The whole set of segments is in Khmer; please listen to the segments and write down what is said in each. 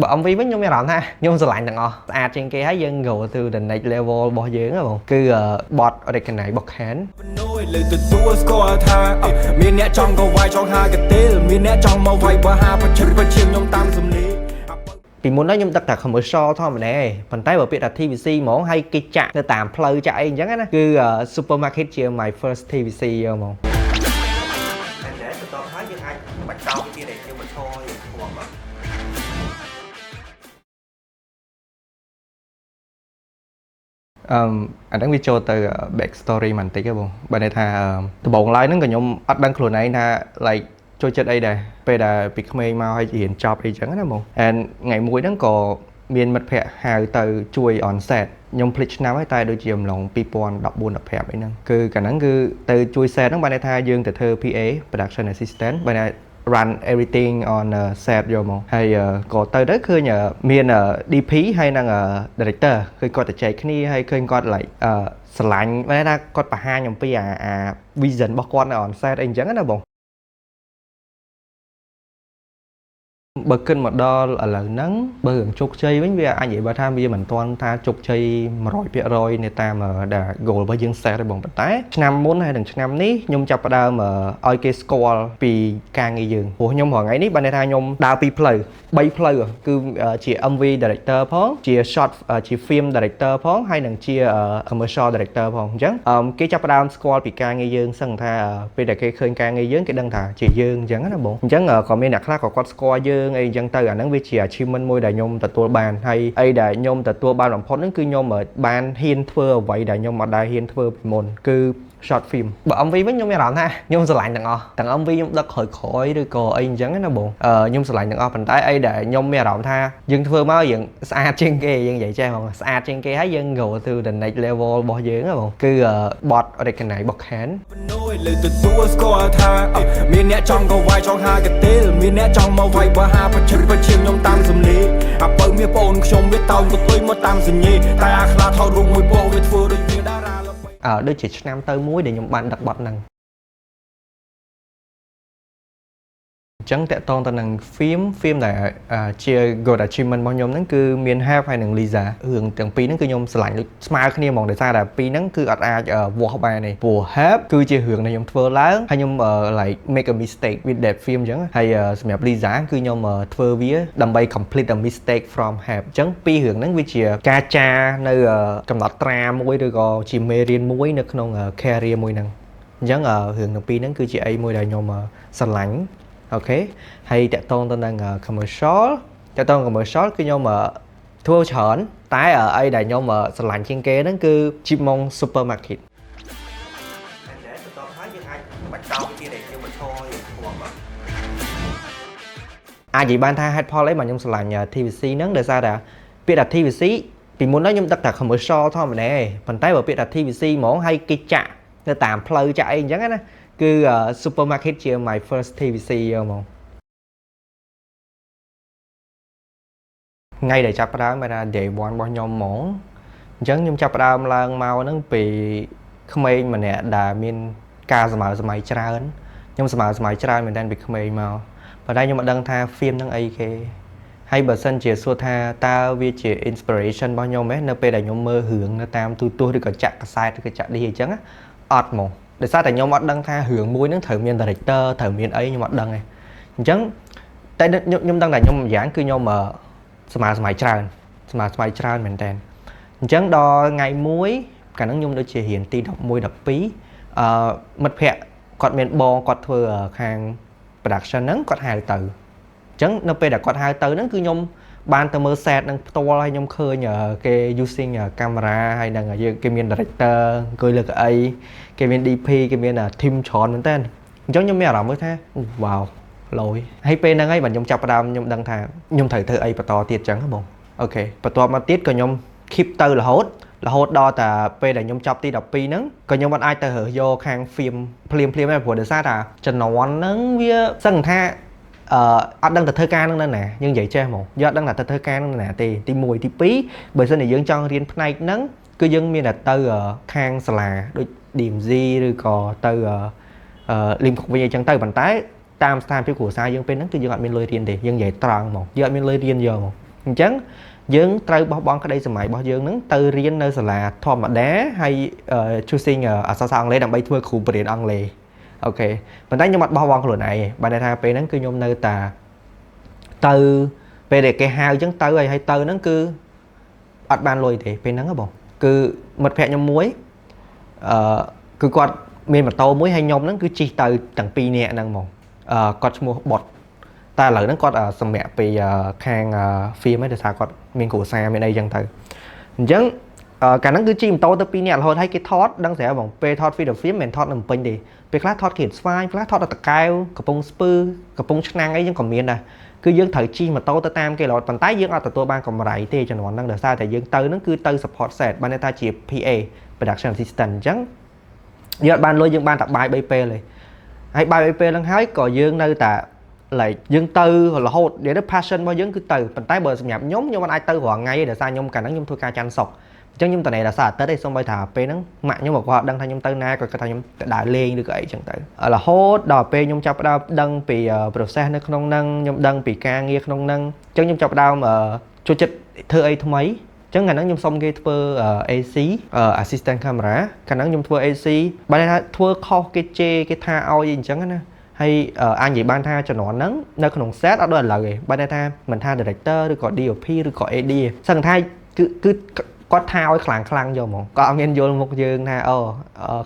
បើ MV វិញខ្ញុំមានអារម្មណ៍ថាខ្ញុំស្រឡាញ់ទាំងអស់ស្អាតជាងគេហើយយើង go to the next level របស់យើងហ៎បងគឺបទ recognize របស់ Can លើទទួលស្គាល់ថាមានអ្នកចង់ក៏វាយចង់ហាកទេលមានអ្នកចង់មកវាយបើហាប្រជិតប្រជិញខ្ញុំតាមសំឡេងពីមុនហ្នឹងខ្ញុំដឹកតែ commercial ធម្មតាឯងប៉ុន្តែបើពាក្យថា TVC ហ្មងហើយគេចាក់នៅតាមផ្លូវចាក់អីអញ្ចឹងណាគឺ supermarket ជា my first TVC ហ្មងតែបន្ទាប់ហើយយើងអាចបាច់តោពីទៀតឯងយើងមកឈរយើងធំអាហ្នឹងវាចូលទៅ back story បន្តិចហ៎បងបើន័យថាដំបូងឡើយហ្នឹងក៏ខ្ញុំអត់ដឹងខ្លួនឯងថា like ចូលចិត្តអីដែរពេលដែលពីក្មេងមកឲ្យរៀនចប់អីចឹងណាបង and ថ្ងៃមួយហ្នឹងក៏មានមិត្តភ័ក្តិហៅទៅជួយ on set ខ្ញុំភ្លេចឆ្នាំហើយតែដូចជាអំឡុង2014 15អីហ្នឹងគឺកាលហ្នឹងគឺទៅជួយ set ហ្នឹងបានន័យថាយើងទៅធ្វើ PA production assistant បានន័យ run everything on set យកមកហើយក៏ទៅឃើញមាន DP ហើយនិង director ឃើញគាត់ទៅចែកគ្នាហើយឃើញគាត់ like ស្រឡាញ់បានន័យថាគាត់បង្ហាញអំពីអា vision របស់គាត់នៅ on set អីអញ្ចឹងណាបងបើគិតមកដល់ឥឡូវហ្នឹងបើរឿងជោគជ័យវិញវាអាចនិយាយបើថាវាមិនទាន់ថាជោគជ័យ 100% នៅតាមដែល goal របស់យើង set ទេបងប៉ុន្តែឆ្នាំមុនហើយនិងឆ្នាំនេះខ្ញុំចាប់ផ្ដើមឲ្យគេស្គាល់ពីការងារយើងព្រោះខ្ញុំរាល់ថ្ងៃនេះបានន័យថាខ្ញុំដើរពីផ្លូវ3ផ្លូវគឺជា MV director ផងជា short ជា film director ផងហើយនិងជា commercial director ផងអញ្ចឹងគេចាប់ផ្ដើមស្គាល់ពីការងារយើងសឹងថាពេលដែលគេឃើញការងារយើងគេដឹងថាជាយើងអញ្ចឹងណាបងអញ្ចឹងក៏មានអ្នកខ្លះក៏គាត់ស្គាល់យើងអីអញ្ចឹងទៅអាហ្នឹងវាជា achievement មួយដែលខ្ញុំទទួលបានហើយអីដែលខ្ញុំទទួលបានបំផុតហ្នឹងគឺខ្ញុំបានហ៊ានធ្វើអ្វីដែលខ្ញុំអត់ដែលហ៊ានធ្វើពីមុនគឺ short film បើ MV វិញខ្ញុំមានអារម្មណ៍ថាខ្ញុំស្រឡាញ់ទាំងអស់ទាំង MV ខ្ញុំដឹកក្រោយឬក៏អីអញ្ចឹងណាបងខ្ញុំស្រឡាញ់ទាំងអស់ប៉ុន្តែអីដែលខ្ញុំមានអារម្មណ៍ថាយើងធ្វើមកយើងស្អាតជាងគេយើងនិយាយចេះហ្មងស្អាតជាងគេហើយយើង go to the next level របស់យើងហ៎បងគឺបទ recognize របស់ Can លើទទួលស្គាល់ថាមានអ្នកចង់ក៏វាយចង់ហាកទេលមានអ្នកចង់មកវាយបើហាប្រជិតប្រជិញខ្ញុំតាមសំឡេងអាបើមានបងខ្ញុំវាតោងទៅទុយមកតាមសញ្ញេតែអាខ្លាថោរូបមួយបងវាធ្វើដូចជាតារាដូចជាឆ្នាំទៅមួយដែលខ្ញុំបានដឹកបទហ្នឹងអញ្ចឹងតកតងទៅនឹង film ដែលជា good achievement របស់ខ្ញុំហ្នឹងគឺមាន Have ហើយនិង Lisa រឿងទាំងពីរហ្នឹងគឺខ្ញុំស្រឡាញ់ដូចស្មើគ្នាហ្មងដោយសារតែពីរហ្នឹងគឺអត់អាចវាស់បានទេព្រោះ Have គឺជារឿងដែលខ្ញុំធ្វើឡើងហើយខ្ញុំ like make a mistake with that film អញ្ចឹងហើយសម្រាប់ Lisa គឺខ្ញុំធ្វើវាដើម្បី complete a mistake from Have អញ្ចឹងពីររឿងហ្នឹងវាជាការចារនៅកំណត់ត្រាមួយឬក៏ជាមេរៀនមួយនៅក្នុង career មួយហ្នឹងអញ្ចឹងរឿងទាំងពីរហ្នឹងគឺជាអីមួយដែលខ្ញុំស្រឡាញ់អូខេហើយតកតងទៅនឹង commercial គឺខ្ញុំធ្វើច្រើនតែអីដែលខ្ញុំស្រឡាញ់ជាងគេហ្នឹងគឺ Chipmunk Supermarket តែបន្ទាប់ហើយយើងអាចបាច់តោពីទៀតឯងយើងមកឈរយើងធំអាចនិយាយបានថា head poll អីមកខ្ញុំស្រឡាញ់ TVC ហ្នឹងដោយសារតែពាក្យថា TVC ពីមុនហ្នឹងខ្ញុំដឹកតែ commercial ធម្មតាឯងប៉ុន្តែបើពាក្យថា TVC ហ្មងហើយគេចាក់នៅតាមផ្លូវចាក់អីអញ្ចឹងណាគឺ supermarket ជា my first TVC ហ្មងថ្ងៃដែលចាប់ផ្ដើមបានថា day 1 របស់ខ្ញុំហ្មងអញ្ចឹងខ្ញុំចាប់ផ្ដើមឡើងមកហ្នឹងពីក្មេងម្នាក់ដែលមានការសម័យច្រើនខ្ញុំសម័យច្រើនមែនតើពីក្មេងមកប៉ុន្តែខ្ញុំអត់ដឹងថា film ហ្នឹងអីគេហើយបើសិនជាសួរថាតើវាជា inspiration របស់ខ្ញុំទេនៅពេលដែលខ្ញុំមើលរឿងនៅតាមទូរទស្សន៍ឬក៏ចាក់កាសែតឬក៏ចាក់ឌីអញ្ចឹងអត់ហ្មងដោយសារតែខ្ញុំអត់ដឹងថារឿងមួយហ្នឹងត្រូវមាន director ត្រូវមានអីខ្ញុំអត់ដឹងទេអញ្ចឹងតែខ្ញុំដឹងតែខ្ញុំម្យ៉ាងគឺខ្ញុំសម័យច្រើនមែនតើអញ្ចឹងដល់ថ្ងៃមួយកាលហ្នឹងខ្ញុំដូចជារៀនទី11 12មិត្តភ័ក្តិគាត់មានបងគាត់ធ្វើខាង production ហ្នឹងគាត់ហៅទៅអញ្ចឹងនៅពេលដែលគាត់ហៅទៅហ្នឹងគឺខ្ញុំបានទៅមើល set នឹងផ្ទាល់ហើយខ្ញុំឃើញគេ using camera ហើយនឹងគេមាន director អង្គុយលើកៅអីគេមាន DP គេមាន team ច្រើនមែនតើអញ្ចឹងខ្ញុំមានអារម្មណ៍ថា wow លយហើយពេលហ្នឹងហើយបាទខ្ញុំចាប់ផ្ដើមខ្ញុំដឹងថាខ្ញុំត្រូវធ្វើអីបន្តទៀតអញ្ចឹងបងអូខេបន្ទាប់មកទៀតក៏ខ្ញុំ keep ទៅរហូតដល់តែពេលដែលខ្ញុំចប់ទី12ហ្នឹងក៏ខ្ញុំមិនអាចទៅរើសយកខាង film ភ្លាមដែរព្រោះដោយសារថាជំនាន់ហ្នឹងវាសឹងថាអត់ដឹងទៅធ្វើការនឹងណាយើងនិយាយចេះហ្មងយើងអត់ដឹងថាទៅធ្វើការនឹងណាទេទី1ទី2បើសិនជាយើងចង់រៀនផ្នែកហ្នឹងគឺយើងមានតែទៅខាងសាលាដូច DMZ ឬក៏ទៅលីមខុកវិញអីចឹងទៅប៉ុន្តែតាមស្ថានភាពគ្រួសារយើងពេលហ្នឹងគឺយើងអត់មានលុយរៀនទេយើងនិយាយត្រង់ហ្មងយើងអត់មានលុយរៀនយកហ្មង អញ្ចឹងយើងត្រូវបោះបង់ក្តីសម័យរបស់យើងហ្នឹងទៅរៀននៅសាលាធម្មតាហើយ choosing អក្សរសាស្ត្រអង់គ្លេសដើម្បីធ្វើគ្រូបរិញ្ញាបត្រអង់គ្លេសអូខេប៉ុន្តែខ្ញុំអត់បោះបង់ខ្លួនឯងទេបានថាពេលហ្នឹងគឺខ្ញុំនៅតែទៅពេលដែលគេហៅអញ្ចឹងទៅហើយទៅហ្នឹងគឺអត់បានលុយទេពេលហ្នឹងហ៎បងគឺមិត្តភក្តិខ្ញុំមួយគឺគាត់មានម៉ូតូមួយហើយខ្ញុំហ្នឹងគឺជិះទៅទាំងពីរនាក់ហ្នឹងហ្មងគាត់ឈ្មោះបុតតែឥឡូវហ្នឹងគាត់សម្រាប់ពីខាង film ឯងដោយសារគាត់មានគ្រួសារមានអីចឹងទៅអញ្ចឹងកាលហ្នឹងគឺជិះម៉ូតូទៅពីរនាក់រហូតហើយគេថតដឹងស្រាប់បងពេលថត video film មិនថតនៅពេញទេពេលខ្លះថតគៀនស្វាយខ្លះថតទៅតកែវកំពង់ស្ពឺកំពង់ឆ្នាំងអីចឹងក៏មានដែរគឺយើងត្រូវជិះម៉ូតូទៅតាមគេរហូតប៉ុន្តែយើងអត់ទទួលបានកម្រៃទេចំនួនហ្នឹងដោយសារតែយើងទៅហ្នឹងគឺទៅ support set បានថាជា PA production assistant អញ្ចឹងយើងអត់បានលុយយើងបានតែបាយ3ពេលទេហើយបាយ3ពេលហ្នឹងហើយក៏យើងនៅតែlike យើងទៅរហូតនិយាយទៅ passion របស់យើងគឺទៅប៉ុន្តែបើសម្រាប់ខ្ញុំមិនអាចទៅរាល់ថ្ងៃទេដោយសារខ្ញុំកាលហ្នឹងខ្ញុំធ្វើការច័ន្ទសុក្រអញ្ចឹងខ្ញុំតនេដោយសារអាទិត្យទេសូម្បីថាពេលហ្នឹងម៉ាក់ខ្ញុំក៏គាត់ដឹងថាខ្ញុំទៅណាគាត់គាត់ថាខ្ញុំទៅដើរលេងឬក៏អីចឹងទៅរហូតដល់ពេលខ្ញុំចាប់ផ្ដើមដឹងពី process នៅក្នុងហ្នឹងខ្ញុំដឹងពីការងារក្នុងហ្នឹងអញ្ចឹងខ្ញុំចាប់ផ្ដើមចូលចិត្តធ្វើអីថ្មីអញ្ចឹងកាលហ្នឹងខ្ញុំសុំគេធ្វើ AC assistant camera កាលហ្នឹងខ្ញុំធ្វើ AC បានថាធ្វើខុសគេជេរគេថាឲ្យអីអញ្ចឹងណាហើយអាចនិយាយបានថាជំនាន់ហ្នឹងនៅក្នុង set អត់ដូចឥឡូវទេបានថាមិនថា director ឬក៏ DOP ឬក៏ AD សឹងថាគឺគាត់ថាឲ្យខ្លាំងយកហ្មងគាត់អត់មានយល់មុខយើងថា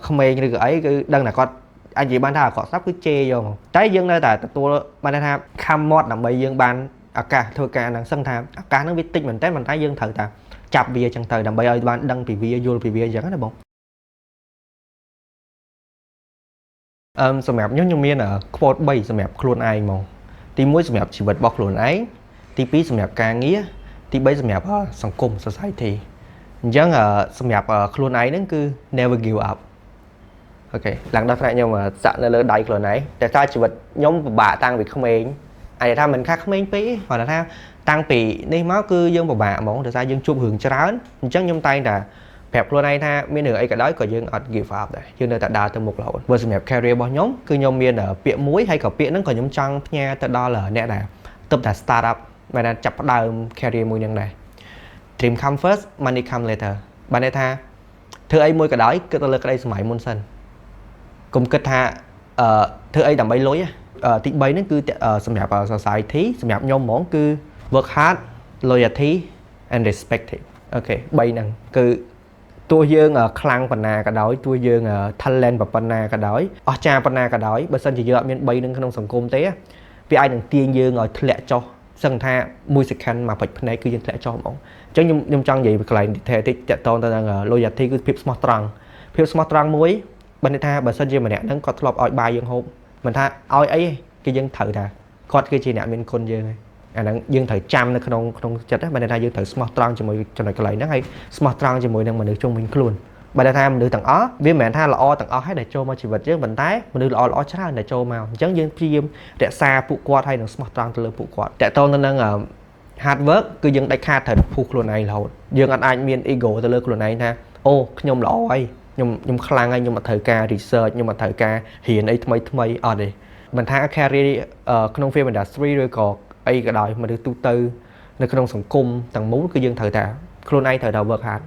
ក្មេងឬក៏អីគឺដឹងតែគាត់អាចនិយាយបានថាគាត់ស្ដាប់គឺជេរយកហ្មងតែយើងនៅតែទទួលបានថាខំមាត់ដើម្បីយើងបានឱកាសធ្វើការហ្នឹងសឹងថាឱកាសហ្នឹងវាតិចមែនតើប៉ុន្តែយើងត្រូវតែចាប់វាចឹងទៅដើម្បីឲ្យបានដឹងពីវាយល់ពីវាអញ្ចឹងណាបងសម្រាប់ខ្ញុំមាន quote 3សម្រាប់ខ្លួនឯងហ្មងទី1សម្រាប់ជីវិតរបស់ខ្លួនឯងទី2សម្រាប់ការងារទី3សម្រាប់សង្គម society អញ្ចឹងសម្រាប់ខ្លួនឯងហ្នឹងគឺ never give up អូខេឡើងដល់ថ្នាក់ខ្ញុំសាក់នៅលើដៃខ្លួនឯងតែថាជីវិតខ្ញុំពិបាកតាំងពីក្មេងអាចថាមិនខាក្មេងពេកគាត់ថាតាំងពីនេះមកគឺយើងពិបាកហ្មងដោយសារយើងជួបរឿងច្រើនអញ្ចឹងខ្ញុំតែងតែប្រាប់ខ្លួនឯងថាមានរឿងអីក៏ដោយក៏យើងអត់ give up ដែរយើងនៅតែដើរទៅមុខរហូតបើសម្រាប់ career របស់ខ្ញុំគឺខ្ញុំមានពាក្យមួយហើយក៏ពាក្យហ្នឹងក៏ខ្ញុំចង់ផ្ញើទៅដល់អ្នកដែលទើបតែ start up បានចាប់ផ្ដើម career មួយហ្នឹងដែរ dream come first money come later បានន័យថាធ្វើអីមួយក៏ដោយគិតទៅលើក្តីសម័យមុនសិនកុំគិតថាធ្វើអីដើម្បីលុយទី3ហ្នឹងគឺសម្រាប់ society សម្រាប់ខ្ញុំហ្មងគឺ work hard loyalty and respect អូខេ3ហ្នឹងគឺទោះយើងខ្លាំងប៉ុណ្ណាក៏ដោយទោះយើង talent ប៉ុណ្ណាក៏ដោយអស្ចារ្យប៉ុណ្ណាក៏ដោយបើសិនជាយើងអត់មាន3ហ្នឹងក្នុងសង្គមទេវាអាចនឹងទាញយើងឲ្យធ្លាក់ចុះសឹងថា1 second មកពេចភ្នែកគឺយើងធ្លាក់ចុះហ្មងអញ្ចឹងខ្ញុំចង់និយាយពីកន្លែង detail តិចតទៅនឹង loyalty គឺភាពស្មោះត្រង់មួយបើន័យថាបើសិនជាម្នាក់ហ្នឹងគាត់ធ្លាប់ឲ្យបាយយើងហូបមិនថាឲ្យអីគេយើងត្រូវថាគាត់គឺជាអ្នកមានគុណយើងហើយអាហ្នឹងយើងត្រូវចាំនៅក្នុងចិត្តហ្នឹងបើន័យថាយើងត្រូវស្មោះត្រង់ជាមួយចំណុចកន្លែងហ្នឹងហើយស្មោះត្រង់ជាមួយនឹងមនុស្សជុំវិញខ្លួនបើថាមនុស្សទាំងអស់វាមិនមែនថាល្អទាំងអស់ហើយដែលចូលមកជីវិតយើងប៉ុន្តែមនុស្សល្អច្រើនដែលចូលមកអញ្ចឹងយើងព្យាយាមរក្សាពួកគាត់ហើយនឹងស្មោះត្រង់ទៅលើពួកគាត់តើតើទៅនឹង hard work គឺយើងដាច់ខាតត្រូវភូខ្លួនឯងរហូតយើងអាចមាន ego ទៅលើខ្លួនឯងថាអូខ្ញុំល្អហើយខ្ញុំខ្លាំងហើយខ្ញុំអត់ត្រូវការ research ខ្ញុំអត់ត្រូវការរៀនអីថ្មីអត់ទេមិនថា career ក្នុង film industry ឬក៏អីក៏ដោយមនុស្សទូទៅនៅក្នុងសង្គមទាំងមូលគឺយើងត្រូវតែខ្លួនឯងត្រូវតែ work hard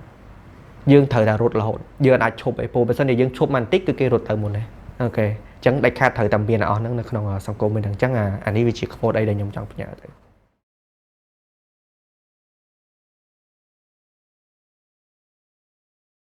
យើងត្រូវតែរត់រហូតយើងអាចឈប់ឯពោបើមិនយើងឈប់បន្តិចគឺគេរត់ទៅមុនដែរអូខេអញ្ចឹងដាច់ខាតត្រូវតែមានអស់ហ្នឹងនៅក្នុងសង្គមវិញអញ្ចឹងអានេះវាជា quote អីដែលខ្ញុំចង់ផ្ញើទៅ